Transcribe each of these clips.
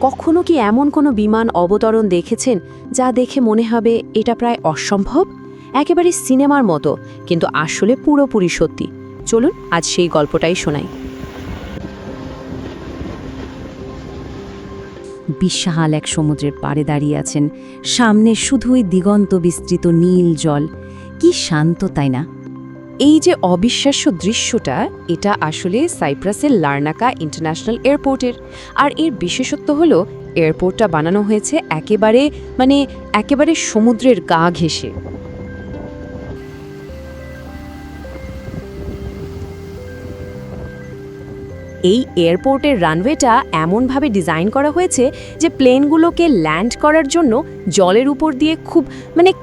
কখনো কি এমন কোনো বিমান অবতরণ দেখেছেন যা দেখে মনে হবে এটা প্রায় অসম্ভব, একেবারে সিনেমার মতো, কিন্তু আসলে পুরোপুরি সত্যি? চলুন আজ সেই গল্পটাই শোনাই। বিশাল এক সমুদ্রের পাড়ে দাঁড়িয়ে আছেন, সামনে শুধুই দিগন্ত বিস্তৃত নীল জল। কি শান্ত, তাই না? এই যে অবিশ্বাস্য দৃশ্যটা, এটা আসলে সাইপ্রাসের লার্নাকা ইন্টারন্যাশনাল এয়ারপোর্টের। আর এর বিশেষত্ব হলো এয়ারপোর্টটা বানানো হয়েছে একেবারে সমুদ্রের গা ঘেঁষে। এই এয়ারপোর্টের রানওয়েটা এমনভাবে ডিজাইন করা হয়েছে যে প্লেনগুলোকে ল্যান্ড করার জন্য জলের উপর দিয়ে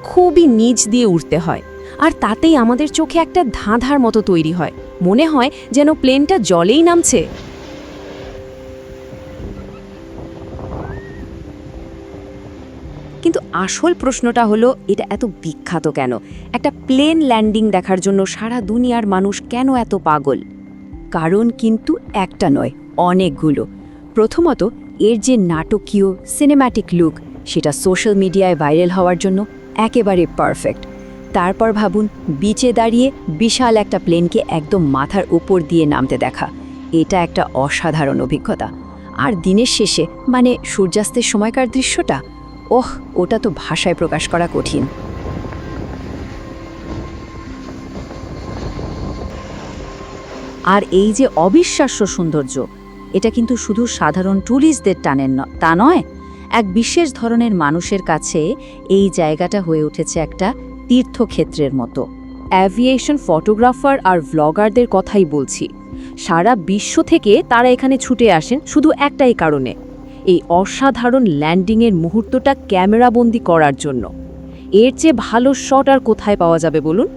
খুবই নিচ দিয়ে উঠতে হয়। আর তাতেই আমাদের চোখে একটা ধাঁধার মতো তৈরি হয়, মনে হয় যেন প্লেনটা জলেই নামছে। কিন্তু আসল প্রশ্নটা হলো, এটা এত বিখ্যাত কেন? একটা প্লেন ল্যান্ডিং দেখার জন্য সারা দুনিয়ার মানুষ কেন এত পাগল? কারণ কিন্তু একটা নয়, অনেকগুলো। প্রথমত, এর যে নাটকীয় সিনেম্যাটিক লুক, সেটা সোশ্যাল মিডিয়ায় ভাইরাল হওয়ার জন্য একেবারে পারফেক্ট। তারপর ভাবুন, বিচে দাঁড়িয়ে বিশাল একটা প্লেনকে একদম মাথার উপর দিয়ে নামতে দেখা, এটা একটা অসাধারণ অভিজ্ঞতা। আর দিনের শেষে সূর্যাস্তের সময়কার দৃশ্যটা, ওটা তো ভাষায় প্রকাশ করা কঠিন। আর এই যে অবিশ্বাস্য সৌন্দর্য, এটা কিন্তু শুধু সাধারণ ট্যুরিস্টদের টানেন তা নয়, এক বিশেষ ধরনের মানুষের কাছে এই জায়গাটা হয়ে উঠেছে একটা তীর্থক্ষেত্রের মতো। অ্যাভিয়েশন ফটোগ্রাফার আর ভ্লগারদের কথাই বলছি। সারা বিশ্ব থেকে তারা এখানে ছুটে আসেন শুধু একটাই কারণে, এই অসাধারণ ল্যান্ডিংয়ের মুহূর্তটা ক্যামেরাবন্দি করার জন্য। এর চেয়ে ভালো শট আর কোথায় পাওয়া যাবে বলুন?